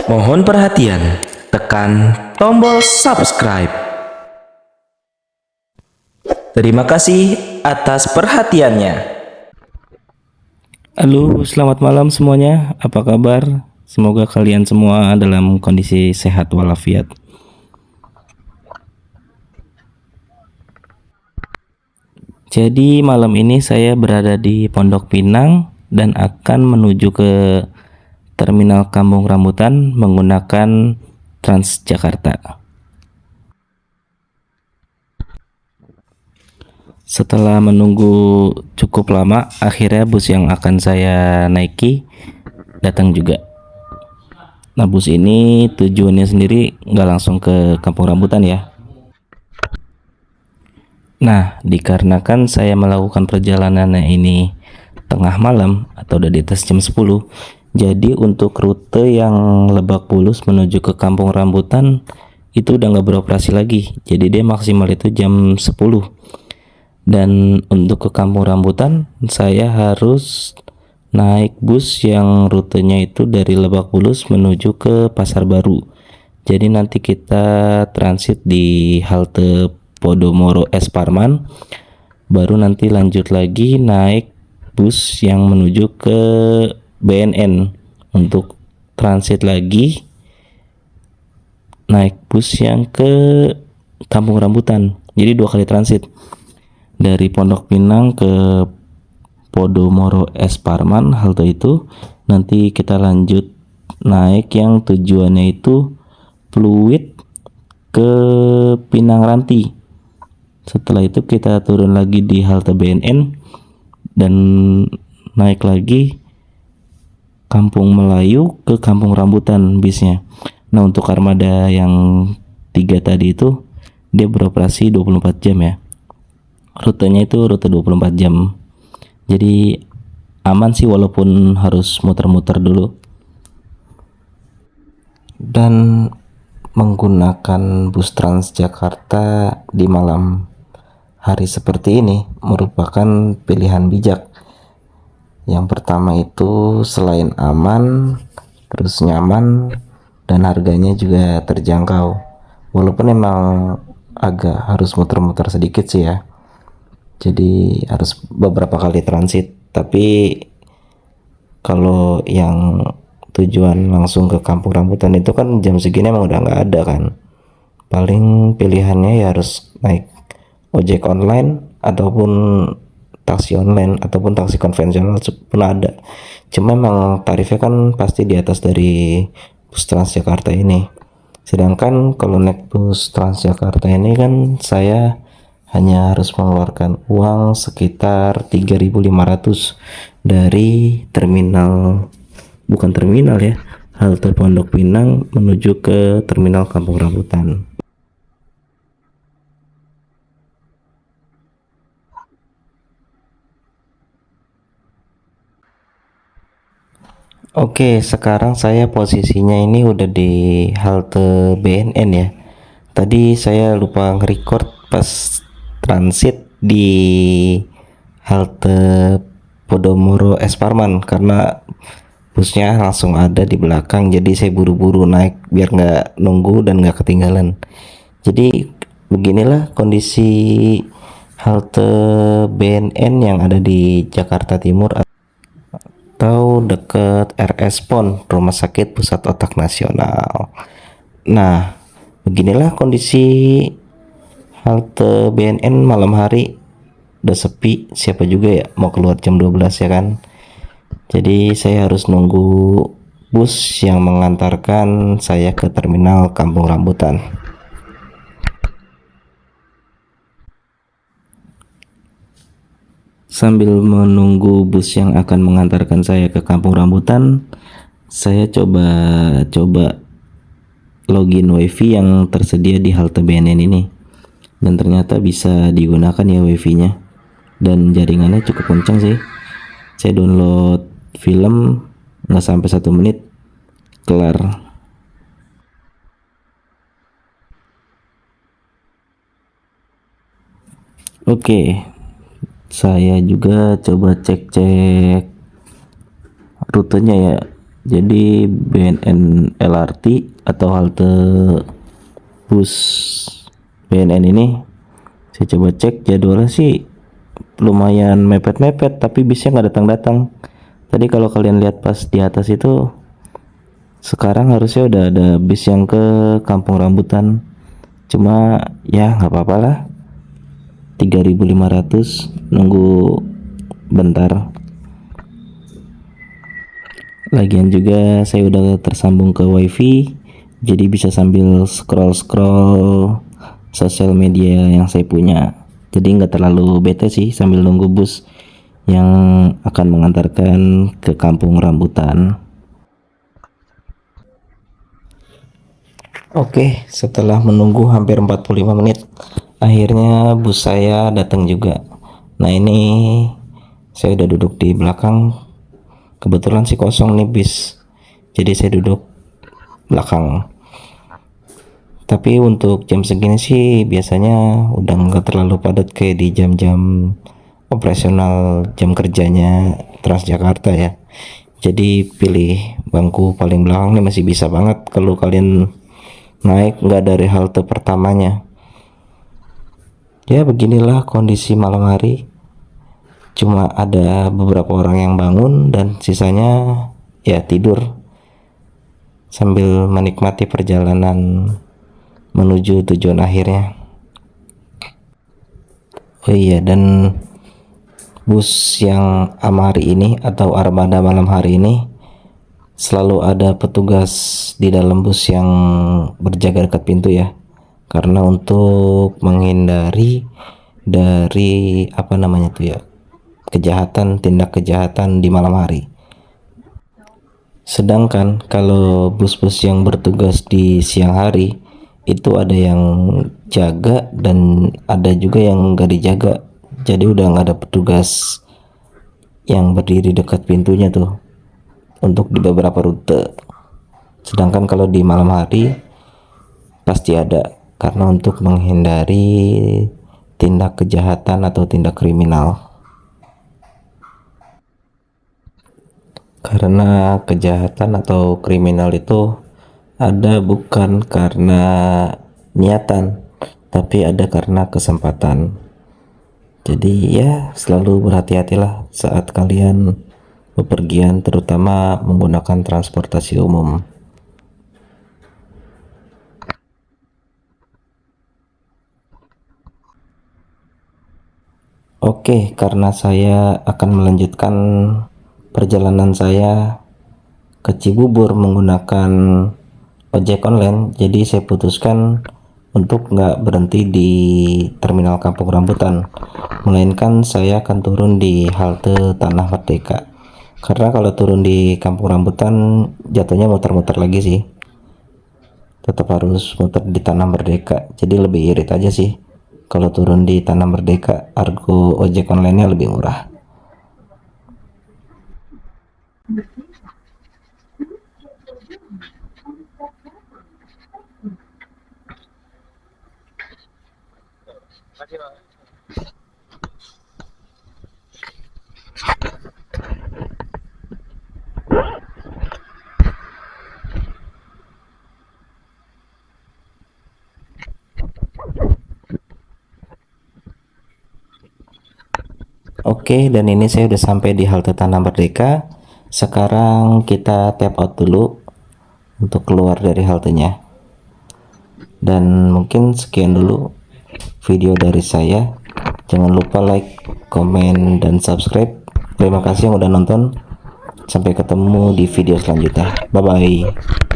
Mohon perhatian, tekan tombol subscribe. Terima kasih atas perhatiannya. Halo, selamat malam semuanya. Apa kabar? Semoga kalian semua dalam kondisi sehat walafiat. Jadi malam ini saya berada di Pondok Pinang dan akan menuju ke Terminal Kampung Rambutan menggunakan Transjakarta. Setelah menunggu cukup lama, akhirnya bus yang akan saya naiki datang juga. Nah, bus ini tujuannya sendiri nggak langsung ke Kampung Rambutan ya. Nah, dikarenakan saya melakukan perjalanannya ini tengah malam atau udah di atas jam 10, jadi untuk rute yang Lebak Bulus menuju ke Kampung Rambutan itu udah nggak beroperasi lagi. Jadi dia maksimal itu jam 10. Dan untuk ke Kampung Rambutan saya harus naik bus yang rutenya itu dari Lebak Bulus menuju ke Pasar Baru. Jadi nanti kita transit di halte Podomoro S Parman, baru nanti lanjut lagi naik bus yang menuju ke BNN untuk transit lagi naik bus yang ke Kampung Rambutan. Jadi 2 kali transit dari Pondok Pinang ke Podomoro S Parman halte itu. Nanti kita lanjut naik yang tujuannya itu Pluit ke Pinang Ranti. Setelah itu kita turun lagi di halte BNN dan naik lagi Kampung Melayu ke Kampung Rambutan bisnya. Nah, untuk armada yang 3 tadi itu dia beroperasi 24 jam ya. Rutenya itu rute 24 jam. Jadi aman sih walaupun harus muter-muter dulu. Dan menggunakan bus Transjakarta di malam hari seperti ini merupakan pilihan bijak. Yang pertama itu selain aman, terus nyaman, dan harganya juga terjangkau. Walaupun emang agak harus muter-muter sedikit sih ya. Jadi harus beberapa kali transit. Tapi kalau yang tujuan langsung ke Kampung Rambutan itu kan jam segini emang udah nggak ada kan. Paling pilihannya ya harus naik ojek online ataupun taksi online ataupun taksi konvensional pun ada. Cuma emang tarifnya kan pasti di atas dari bus Transjakarta ini. Sedangkan kalau naik bus Transjakarta ini kan saya hanya harus mengeluarkan uang sekitar 3.500 dari bukan terminal ya, halte Pondok Pinang menuju ke Terminal Kampung Rambutan. Oke, sekarang saya posisinya ini udah di halte BNN ya. Tadi saya lupa nge-record pas transit di halte Podomoro S Parman karena busnya langsung ada di belakang, jadi saya buru-buru naik biar nggak nunggu dan nggak ketinggalan. Jadi beginilah kondisi halte BNN yang ada di Jakarta Timur atau dekat RS PON, Rumah Sakit Pusat Otak Nasional. Nah, beginilah kondisi halte BNN malam hari, udah sepi, siapa juga ya mau keluar jam 12 ya kan. Jadi saya harus nunggu bus yang mengantarkan saya ke Terminal Kampung Rambutan. Sambil menunggu bus yang akan mengantarkan saya ke Kampung Rambutan, saya coba login WiFi yang tersedia di halte BNN ini. Dan ternyata bisa digunakan ya WiFi-nya. Dan jaringannya cukup kencang sih. Saya download film nggak sampai 1 menit kelar. Oke, saya juga coba cek-cek rutenya ya Jadi BNN LRT atau halte bus BNN ini saya coba cek jadwalnya sih lumayan mepet-mepet, tapi bisnya nggak datang-datang. Tadi kalau kalian lihat pas di atas itu, sekarang harusnya udah ada bis yang ke Kampung Rambutan. Cuma ya nggak apa-apa lah, 3.500 nunggu bentar. Lagian juga saya udah tersambung ke wifi, jadi bisa sambil scroll-scroll sosial media yang saya punya. Jadi nggak terlalu bete sih sambil nunggu bus yang akan mengantarkan ke Kampung Rambutan. Oke, setelah menunggu hampir 45 menit, akhirnya bus saya datang juga. Nah, ini saya udah duduk di belakang. Kebetulan sih kosong nih bis, jadi saya duduk belakang. Tapi untuk jam segini sih biasanya udah nggak terlalu padat kayak di jam-jam operasional jam kerjanya Transjakarta ya. Jadi pilih bangku paling belakang nih masih bisa banget kalau kalian naik nggak dari halte pertamanya. Ya beginilah kondisi malam hari. Cuma ada beberapa orang yang bangun dan sisanya ya tidur sambil menikmati perjalanan menuju tujuan akhirnya. Oh iya, dan bus yang hari ini atau armada malam hari ini selalu ada petugas di dalam bus yang berjaga dekat pintu ya, karena untuk menghindari dari tindak kejahatan di malam hari. Sedangkan kalau bus-bus yang bertugas di siang hari itu ada yang jaga dan ada juga yang nggak dijaga. Jadi udah nggak ada petugas yang berdiri dekat pintunya tuh untuk di beberapa rute. Sedangkan kalau di malam hari pasti ada, karena untuk menghindari tindak kejahatan atau tindak kriminal. Karena kejahatan atau kriminal itu ada bukan karena niatan, tapi ada karena kesempatan. Jadi ya selalu berhati-hatilah saat kalian bepergian, terutama menggunakan transportasi umum. Oke, karena saya akan melanjutkan perjalanan saya ke Cibubur menggunakan ojek online, jadi saya putuskan untuk nggak berhenti di terminal Kampung Rambutan, melainkan saya akan turun di halte Tanah Merdeka. Karena kalau turun di Kampung Rambutan jatuhnya muter-muter lagi sih, tetap harus muter di Tanah Merdeka, jadi lebih irit aja sih. Kalau turun di Tanah Merdeka, argo ojek online-nya lebih murah. Oke, dan ini saya udah sampai di halte Tanah Merdeka. Sekarang kita tap out dulu untuk keluar dari haltenya. Dan mungkin sekian dulu video dari saya. Jangan lupa like, komen, dan subscribe. Terima kasih yang udah nonton. Sampai ketemu di video selanjutnya. Bye bye.